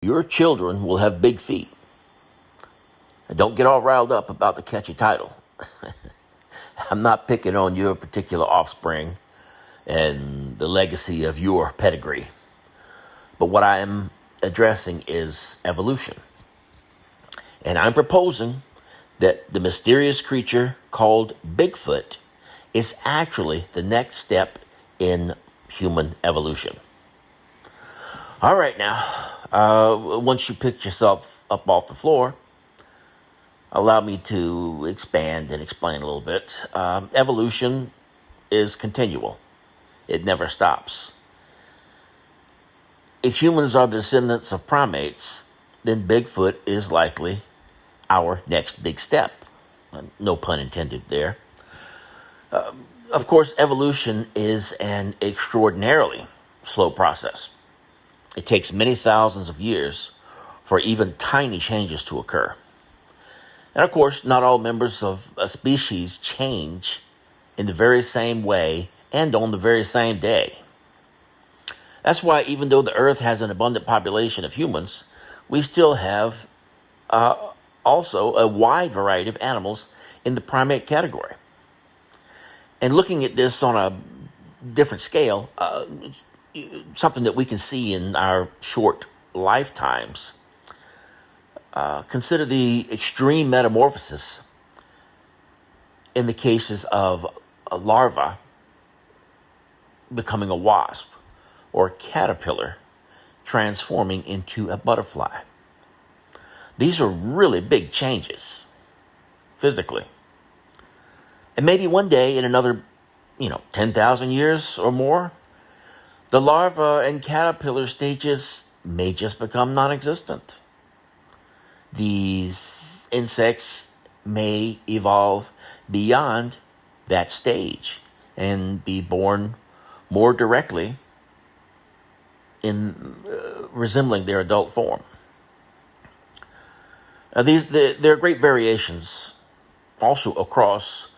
Your children will have big feet. And don't get all riled up about the catchy title. I'm not picking on your particular offspring and the legacy of your pedigree. But what I am addressing is evolution. And I'm proposing that the mysterious creature called Bigfoot is actually the next step in human evolution. All right, now, once you pick yourself up off the floor, allow me to expand and explain a little bit. Evolution is continual. It never stops. If humans are the descendants of primates, then Bigfoot is likely our next big step. No pun intended there. Of course, evolution is an extraordinarily slow process. It takes many thousands of years for even tiny changes to occur. And of course, not all members of a species change in the very same way and on the very same day. That's why even though the Earth has an abundant population of humans, we still have also a wide variety of animals in the primate category. And looking at this on a different scale, something that we can see in our short lifetimes, consider the extreme metamorphosis in the cases of a larva becoming a wasp or a caterpillar transforming into a butterfly. These are really big changes physically. And maybe one day in another, 10,000 years or more, the larva and caterpillar stages may just become non-existent. These insects may evolve beyond that stage and be born more directly in resembling their adult form. There are great variations also across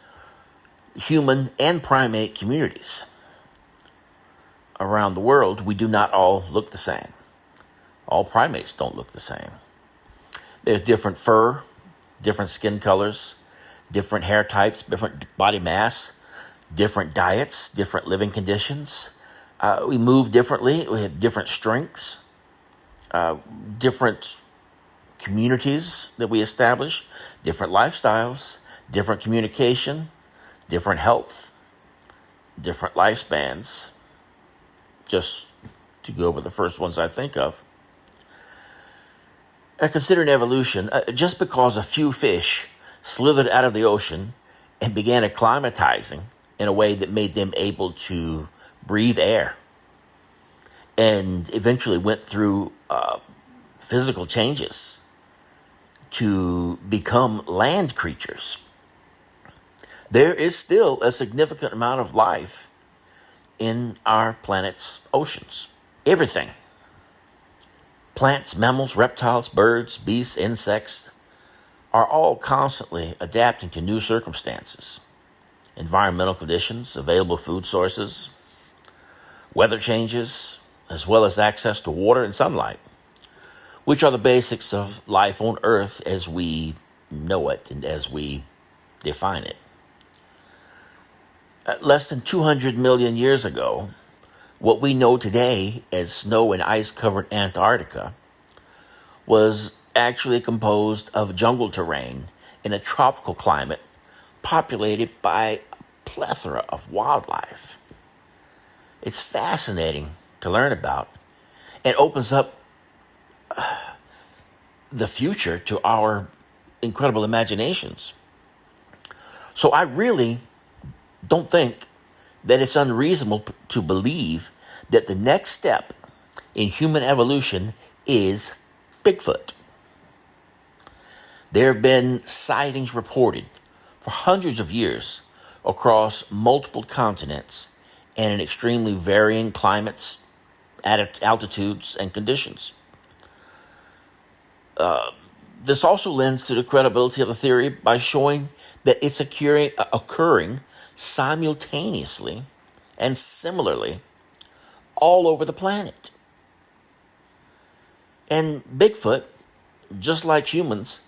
human and primate communities. Around the world, we do not all look the same. All primates don't look the same. There's different fur, different skin colors, different hair types, different body mass, different diets, different living conditions. We move differently. We have different strengths, different communities that we establish, different lifestyles, different communication, different health, different lifespans, just to go over the first ones I think of. Considering evolution, just because a few fish slithered out of the ocean and began acclimatizing in a way that made them able to breathe air and eventually went through physical changes to become land creatures, there is still a significant amount of life in our planet's oceans. Everything. Plants, mammals, reptiles, birds, beasts, insects are all constantly adapting to new circumstances, environmental conditions, available food sources, weather changes, as well as access to water and sunlight, which are the basics of life on Earth as we know it and as we define it. Less than 200 million years ago, what we know today as snow and ice-covered Antarctica was actually composed of jungle terrain in a tropical climate populated by a plethora of wildlife. It's fascinating to learn about and opens up the future to our incredible imaginations. So I really don't think that it's unreasonable to believe that the next step in human evolution is Bigfoot. There have been sightings reported for hundreds of years across multiple continents and in extremely varying climates, altitudes, and conditions. This also lends to the credibility of the theory by showing that it's occurring simultaneously and similarly all over the planet. And Bigfoot, just like humans,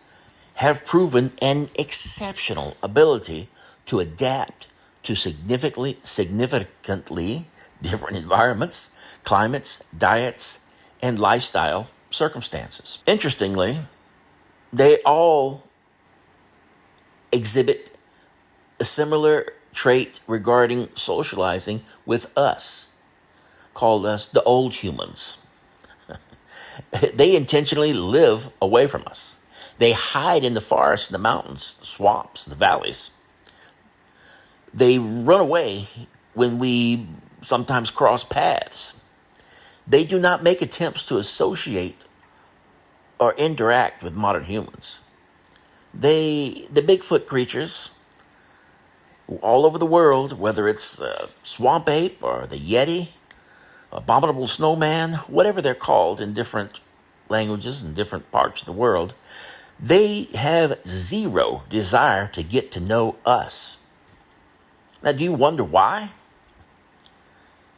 have proven an exceptional ability to adapt to significantly different environments, climates, diets, and lifestyle circumstances. Interestingly, they all exhibit a similar trait regarding socializing with us, called us the old humans. They intentionally live away from us. They hide in the forests, the mountains, the swamps, the valleys. They run away when we sometimes cross paths. They do not make attempts to associate or interact with modern humans. The Bigfoot creatures all over the world, whether it's the swamp ape or the yeti, abominable snowman, whatever they're called in different languages and different parts of the world, they have zero desire to get to know us. Now, do you wonder why?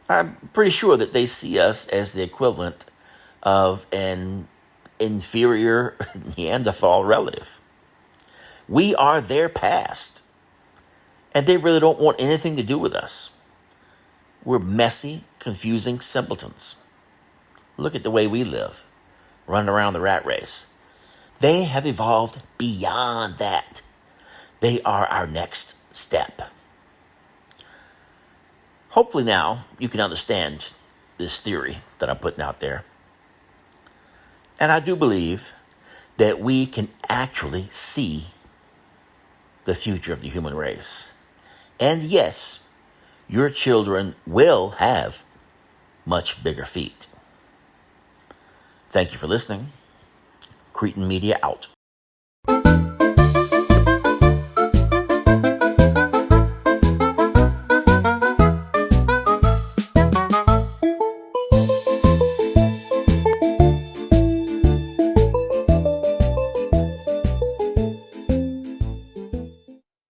I'm pretty sure that they see us as the equivalent of an inferior Neanderthal relative. We are their past, and they really don't want anything to do with us. We're messy, confusing simpletons. Look at the way we live, running around the rat race. They have evolved beyond that. They are our next step. Hopefully now you can understand this theory that I'm putting out there. And I do believe that we can actually see the future of the human race. And yes, your children will have much bigger feet. Thank you for listening. Cretin Media out.